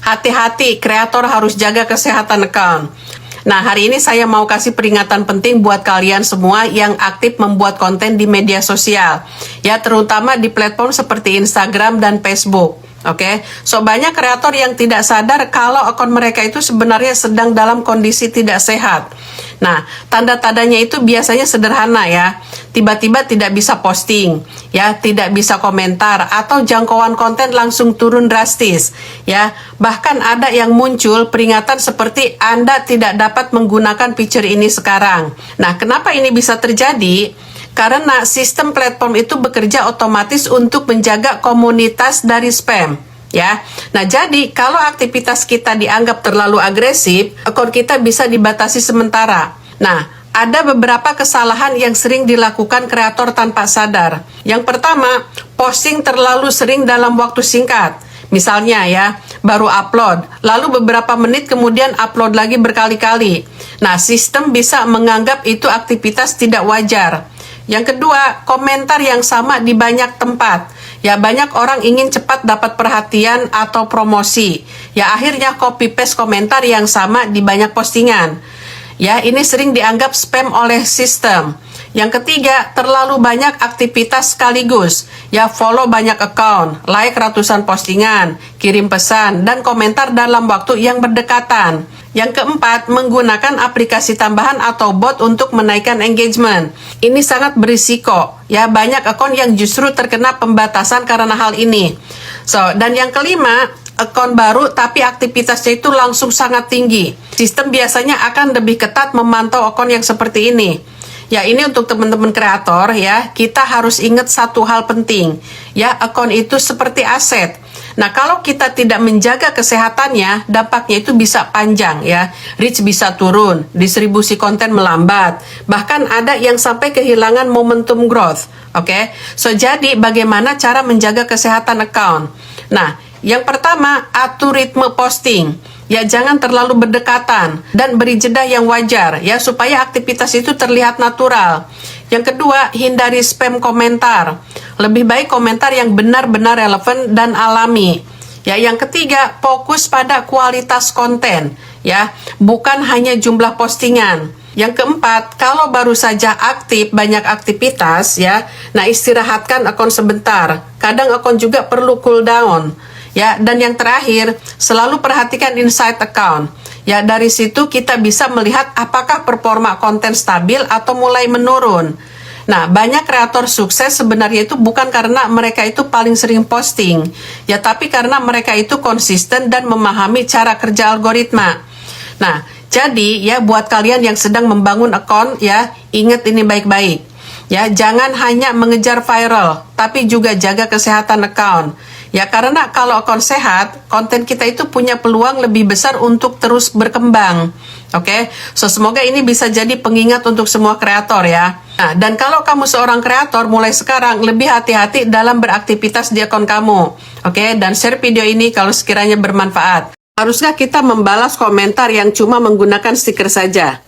Hati-hati, kreator harus jaga kesehatan account. Nah, hari ini saya mau kasih peringatan penting buat kalian semua yang aktif membuat konten di media sosial. Ya, terutama di platform seperti Instagram dan Facebook. Oke, so banyak kreator yang tidak sadar kalau akun mereka itu sebenarnya sedang dalam kondisi tidak sehat. Nah, tanda-tandanya itu biasanya sederhana ya. Tiba-tiba tidak bisa posting, ya, tidak bisa komentar, atau jangkauan konten langsung turun drastis, ya. Bahkan ada yang muncul peringatan seperti Anda tidak dapat menggunakan fitur ini sekarang. Nah, kenapa ini bisa terjadi? Karena sistem platform itu bekerja otomatis untuk menjaga komunitas dari spam. Ya, nah jadi kalau aktivitas kita dianggap terlalu agresif, akun kita bisa dibatasi sementara. Nah, ada beberapa kesalahan yang sering dilakukan kreator tanpa sadar. Yang pertama, posting terlalu sering dalam waktu singkat. Misalnya ya, baru upload, lalu beberapa menit kemudian upload lagi berkali-kali. Nah, sistem bisa menganggap itu aktivitas tidak wajar. Yang kedua, komentar yang sama di banyak tempat. Ya, banyak orang ingin cepat dapat perhatian atau promosi. Ya, akhirnya copy paste komentar yang sama di banyak postingan. Ya, ini sering dianggap spam oleh sistem. Yang ketiga, terlalu banyak aktivitas sekaligus. Ya, follow banyak account, like ratusan postingan, kirim pesan, dan komentar dalam waktu yang berdekatan. Yang keempat, menggunakan aplikasi tambahan atau bot untuk menaikkan engagement. Ini sangat berisiko. Ya, banyak akun yang justru terkena pembatasan karena hal ini. Dan yang kelima, akun baru tapi aktivitasnya itu langsung sangat tinggi. Sistem biasanya akan lebih ketat memantau akun yang seperti ini. Ya, ini untuk teman-teman kreator ya, kita harus ingat satu hal penting. Ya, akun itu seperti aset. Nah, kalau kita tidak menjaga kesehatannya, dampaknya itu bisa panjang ya. Reach bisa turun, distribusi konten melambat, bahkan ada yang sampai kehilangan momentum growth. Oke, jadi bagaimana cara menjaga kesehatan account? Nah, yang pertama, atur ritme posting. Ya, jangan terlalu berdekatan dan beri jeda yang wajar ya, supaya aktivitas itu terlihat natural. Yang kedua, hindari spam komentar. Lebih baik komentar yang benar-benar relevan dan alami. Ya, yang ketiga, fokus pada kualitas konten ya, bukan hanya jumlah postingan. Yang keempat, kalau baru saja aktif banyak aktivitas ya, nah istirahatkan akun sebentar. Kadang akun juga perlu cooldown. Ya, dan yang terakhir, selalu perhatikan inside account. Ya, dari situ kita bisa melihat apakah performa konten stabil atau mulai menurun. Nah, banyak kreator sukses sebenarnya itu bukan karena mereka itu paling sering posting, ya, tapi karena mereka itu konsisten dan memahami cara kerja algoritma. Nah, jadi ya buat kalian yang sedang membangun akun ya, ingat ini baik-baik. Ya, jangan hanya mengejar viral, tapi juga jaga kesehatan account. Ya, karena kalau akun sehat, konten kita itu punya peluang lebih besar untuk terus berkembang. Oke, semoga ini bisa jadi pengingat untuk semua kreator ya. Nah, dan kalau kamu seorang kreator, mulai sekarang lebih hati-hati dalam beraktivitas di akun kamu. Oke, dan share video ini kalau sekiranya bermanfaat. Haruskah kita membalas komentar yang cuma menggunakan stiker saja?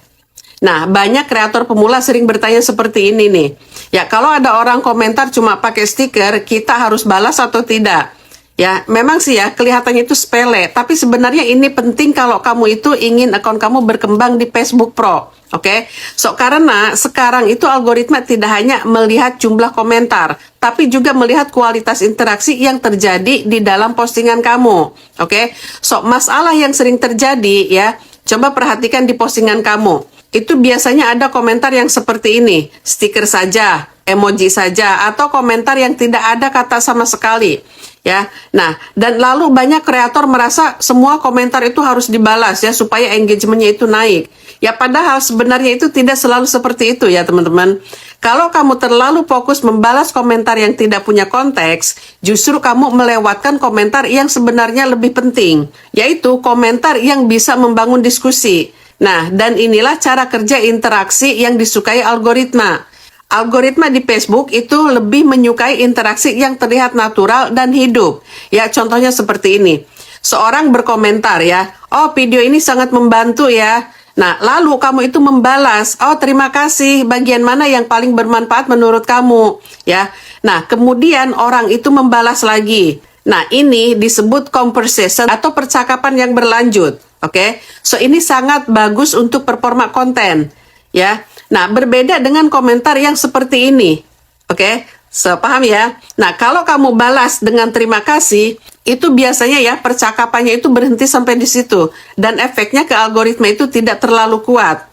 Nah, banyak kreator pemula sering bertanya seperti ini nih. Ya, kalau ada orang komentar cuma pakai stiker, kita harus balas atau tidak? Ya, memang sih ya, kelihatannya itu sepele. Tapi sebenarnya ini penting kalau kamu itu ingin akun kamu berkembang di Facebook Pro. Oke? Karena sekarang itu algoritma tidak hanya melihat jumlah komentar, tapi juga melihat kualitas interaksi yang terjadi di dalam postingan kamu. Oke? Masalah yang sering terjadi ya, coba perhatikan di postingan kamu. Itu biasanya ada komentar yang seperti ini, stiker saja, emoji saja, atau komentar yang tidak ada kata sama sekali. Ya, nah, dan lalu banyak kreator merasa semua komentar itu harus dibalas ya, supaya engagementnya itu naik. Ya, padahal sebenarnya itu tidak selalu seperti itu ya teman-teman. Kalau kamu terlalu fokus membalas komentar yang tidak punya konteks, justru kamu melewatkan komentar yang sebenarnya lebih penting, yaitu komentar yang bisa membangun diskusi. Nah, dan inilah cara kerja interaksi yang disukai algoritma. Algoritma di Facebook itu lebih menyukai interaksi yang terlihat natural dan hidup. Ya, contohnya seperti ini. Seorang berkomentar ya, "Oh, video ini sangat membantu ya." Nah, lalu kamu itu membalas, "Oh, terima kasih. Bagian mana yang paling bermanfaat menurut kamu?" Ya. Nah, kemudian orang itu membalas lagi. Nah, ini disebut conversation atau percakapan yang berlanjut. Oke, so ini sangat bagus untuk performa konten, ya. Nah, berbeda dengan komentar yang seperti ini. Oke, so paham ya? Nah, kalau kamu balas dengan terima kasih, itu biasanya ya percakapannya itu berhenti sampai di situ. Dan efeknya ke algoritma itu tidak terlalu kuat.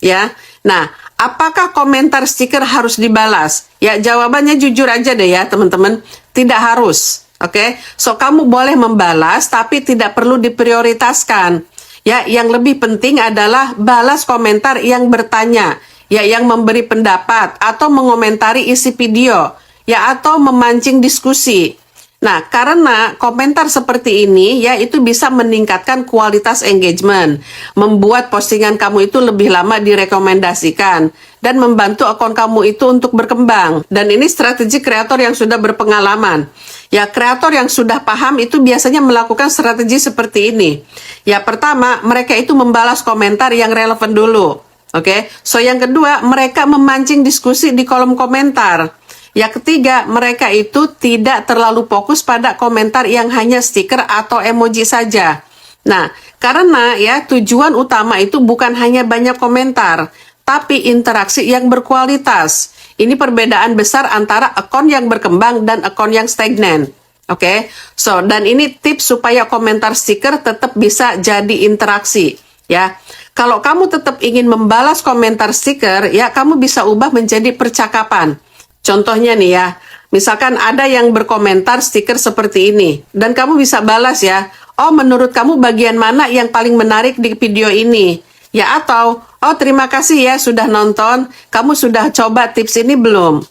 Ya, nah, apakah komentar stiker harus dibalas? Ya, jawabannya jujur aja deh ya teman-teman. Tidak harus. Oke, so kamu boleh membalas tapi tidak perlu diprioritaskan. Ya, yang lebih penting adalah balas komentar yang bertanya. Ya, yang memberi pendapat atau mengomentari isi video, ya, atau memancing diskusi. Nah, karena komentar seperti ini, ya, itu bisa meningkatkan kualitas engagement, membuat postingan kamu itu lebih lama direkomendasikan, dan membantu akun kamu itu untuk berkembang. Dan ini strategi kreator yang sudah berpengalaman. Ya, kreator yang sudah paham itu biasanya melakukan strategi seperti ini. Ya, pertama, mereka itu membalas komentar yang relevan dulu. Oke, so yang kedua, mereka memancing diskusi di kolom komentar. Yang ketiga, mereka itu tidak terlalu fokus pada komentar yang hanya stiker atau emoji saja. Nah, karena ya tujuan utama itu bukan hanya banyak komentar, tapi interaksi yang berkualitas. Ini perbedaan besar antara akun yang berkembang dan akun yang stagnan. Oke, so dan ini tips supaya komentar stiker tetap bisa jadi interaksi. Ya, kalau kamu tetap ingin membalas komentar stiker, ya kamu bisa ubah menjadi percakapan. Contohnya nih ya, misalkan ada yang berkomentar stiker seperti ini, dan kamu bisa balas ya, oh menurut kamu bagian mana yang paling menarik di video ini? Ya atau, oh terima kasih ya sudah nonton, kamu sudah coba tips ini belum?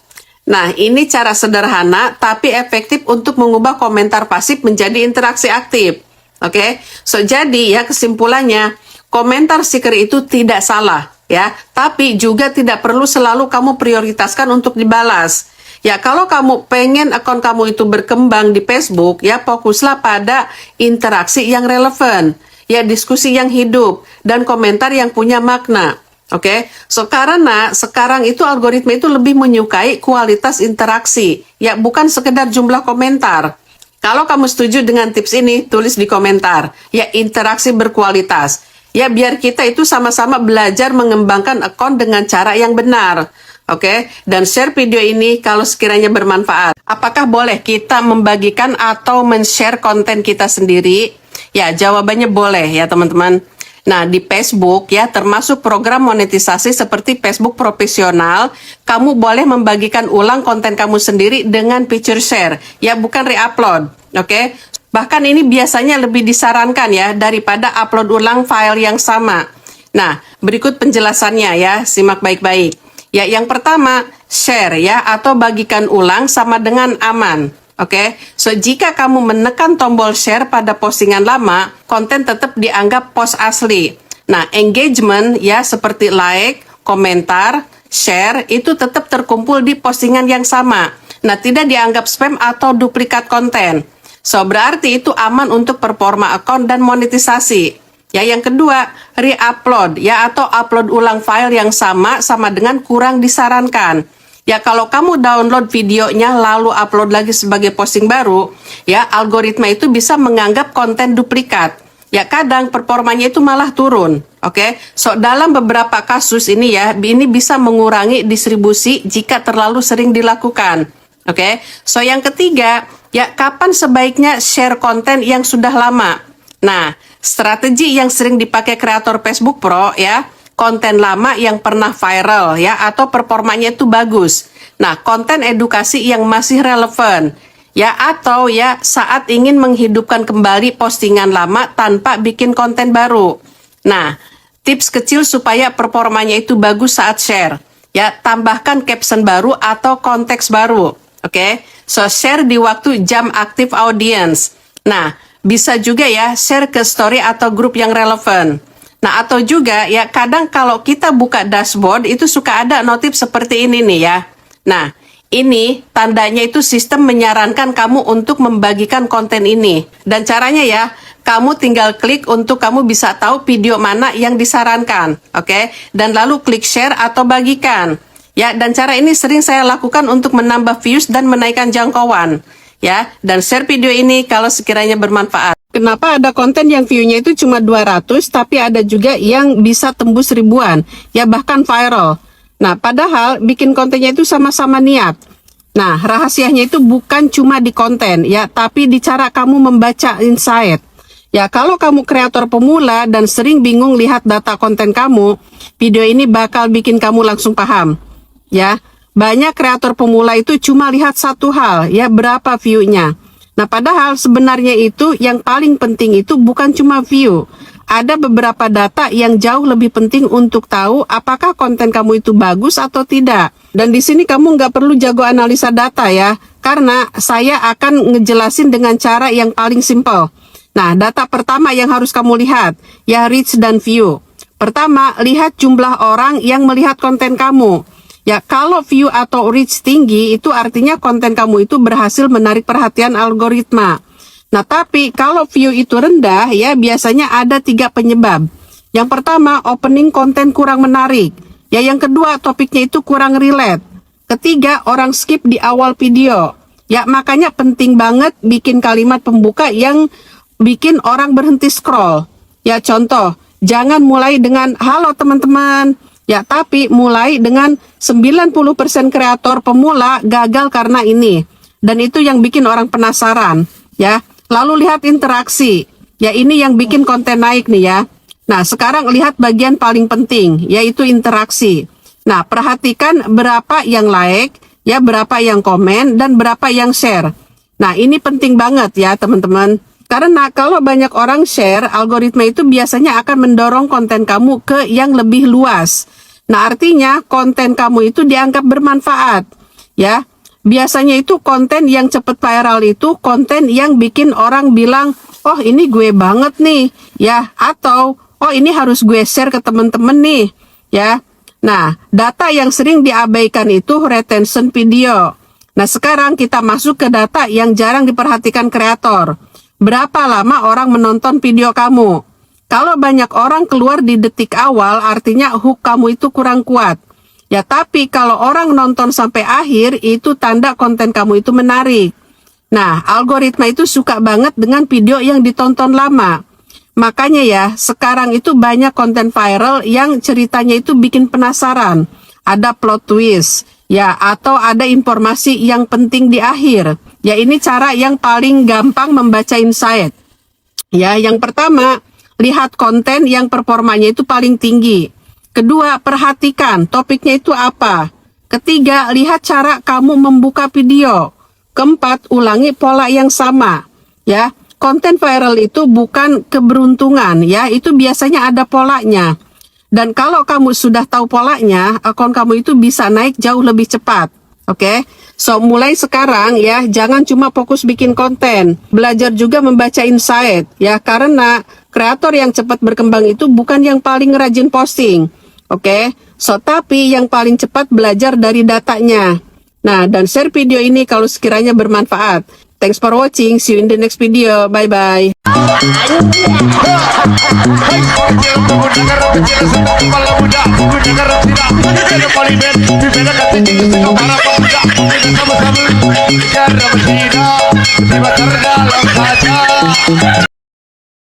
Nah, ini cara sederhana tapi efektif untuk mengubah komentar pasif menjadi interaksi aktif. Oke, so jadi ya kesimpulannya, komentar stiker itu tidak salah, ya, tapi juga tidak perlu selalu kamu prioritaskan untuk dibalas. Ya, kalau kamu pengen akun kamu itu berkembang di Facebook, ya fokuslah pada interaksi yang relevan, ya diskusi yang hidup, dan komentar yang punya makna. Oke, so karena sekarang itu algoritma itu lebih menyukai kualitas interaksi, ya bukan sekedar jumlah komentar. Kalau kamu setuju dengan tips ini, tulis di komentar, ya interaksi berkualitas. Ya, biar kita itu sama-sama belajar mengembangkan akun dengan cara yang benar. Oke, dan share video ini kalau sekiranya bermanfaat. Apakah boleh kita membagikan atau men-share konten kita sendiri? Ya, jawabannya boleh ya teman-teman. Nah, di Facebook ya, termasuk program monetisasi seperti Facebook Profesional, kamu boleh membagikan ulang konten kamu sendiri dengan fitur share. Ya, bukan re-upload. Oke. Bahkan ini biasanya lebih disarankan ya daripada upload ulang file yang sama. Nah, berikut penjelasannya ya, simak baik-baik. Ya, yang pertama, share ya atau bagikan ulang sama dengan aman. Oke, so jika kamu menekan tombol share pada postingan lama, konten tetap dianggap post asli. Nah, engagement ya seperti like, komentar, share itu tetap terkumpul di postingan yang sama. Nah, tidak dianggap spam atau duplikat konten. So, berarti itu aman untuk performa akun dan monetisasi. Ya, yang kedua, re-upload ya atau upload ulang file yang sama dengan kurang disarankan. Ya, kalau kamu download videonya lalu upload lagi sebagai posting baru, ya algoritma itu bisa menganggap konten duplikat. Ya, kadang performanya itu malah turun. Oke, so dalam beberapa kasus ini ya, ini bisa mengurangi distribusi jika terlalu sering dilakukan. Oke, so yang ketiga, ya kapan sebaiknya share konten yang sudah lama? Nah, strategi yang sering dipakai kreator Facebook Pro ya, konten lama yang pernah viral ya atau performanya itu bagus. Nah, konten edukasi yang masih relevan ya atau ya saat ingin menghidupkan kembali postingan lama tanpa bikin konten baru. Nah, tips kecil supaya performanya itu bagus saat share. Ya, tambahkan caption baru atau konteks baru. Oke, so share di waktu jam aktif audience. Nah, bisa juga ya share ke story atau grup yang relevan. Nah, atau juga ya kadang kalau kita buka dashboard itu suka ada notif seperti ini nih ya. Nah, ini tandanya itu sistem menyarankan kamu untuk membagikan konten ini. Dan caranya ya, kamu tinggal klik untuk kamu bisa tahu video mana yang disarankan. Oke, dan lalu klik share atau bagikan. Ya, dan cara ini sering saya lakukan untuk menambah views dan menaikkan jangkauan. ya, dan share video ini kalau sekiranya bermanfaat. Kenapa ada konten yang view-nya itu cuma 200, tapi ada juga yang bisa tembus ribuan, ya bahkan viral. Nah, padahal bikin kontennya itu sama-sama niat. Nah, rahasianya itu bukan cuma di konten, ya, tapi di cara kamu membaca insight. Ya, kalau kamu kreator pemula dan sering bingung lihat data konten kamu, video ini bakal bikin kamu langsung paham. Ya, banyak kreator pemula itu cuma lihat satu hal, ya, berapa view-nya. Nah, padahal sebenarnya itu yang paling penting itu bukan cuma view. Ada beberapa data yang jauh lebih penting untuk tahu apakah konten kamu itu bagus atau tidak. Dan di sini kamu nggak perlu jago analisa data ya, karena saya akan ngejelasin dengan cara yang paling simple. Nah, data pertama yang harus kamu lihat, ya reach dan view. Pertama, lihat jumlah orang yang melihat konten kamu. Ya, kalau view atau reach tinggi, itu artinya konten kamu itu berhasil menarik perhatian algoritma. Nah, tapi kalau view itu rendah, ya biasanya ada 3 penyebab. Yang pertama, opening konten kurang menarik. Ya, yang kedua, topiknya itu kurang relate. Ketiga, orang skip di awal video. Ya, makanya penting banget bikin kalimat pembuka yang bikin orang berhenti scroll. Ya, contoh, jangan mulai dengan halo teman-teman. Ya, tapi mulai dengan 90% kreator pemula gagal karena ini. Dan itu yang bikin orang penasaran. Ya, lalu lihat interaksi. Ya, ini yang bikin konten naik nih ya. Nah, sekarang lihat bagian paling penting, yaitu interaksi. Nah, perhatikan berapa yang like, ya berapa yang komen, dan berapa yang share. Nah, ini penting banget ya teman-teman. Karena kalau banyak orang share, algoritma itu biasanya akan mendorong konten kamu ke yang lebih luas. Nah, artinya konten kamu itu dianggap bermanfaat. Ya, biasanya itu konten yang cepat viral itu konten yang bikin orang bilang, oh ini gue banget nih. Ya, atau oh ini harus gue share ke temen-temen nih. Ya, nah data yang sering diabaikan itu retention video. Nah, sekarang kita masuk ke data yang jarang diperhatikan kreator. Berapa lama orang menonton video kamu? Kalau banyak orang keluar di detik awal, artinya hook kamu itu kurang kuat. Ya, tapi kalau orang nonton sampai akhir, itu tanda konten kamu itu menarik. Nah, algoritma itu suka banget dengan video yang ditonton lama. Makanya ya, sekarang itu banyak konten viral yang ceritanya itu bikin penasaran. Ada plot twist, ya, atau ada informasi yang penting di akhir. Ya, ini cara yang paling gampang membaca insight. Ya, yang pertama, lihat konten yang performanya itu paling tinggi. Kedua, perhatikan topiknya itu apa. Ketiga, lihat cara kamu membuka video. Keempat, ulangi pola yang sama. Ya, konten viral itu bukan keberuntungan, ya, itu biasanya ada polanya. Dan kalau kamu sudah tahu polanya, akun kamu itu bisa naik jauh lebih cepat. Oke, so mulai sekarang ya, jangan cuma fokus bikin konten, belajar juga membaca insight ya, karena kreator yang cepat berkembang itu bukan yang paling rajin posting. Oke, so tapi yang paling cepat belajar dari datanya. Nah, dan share video ini kalau sekiranya bermanfaat. Thanks for watching, see you in the next video, bye bye. Terima kasih.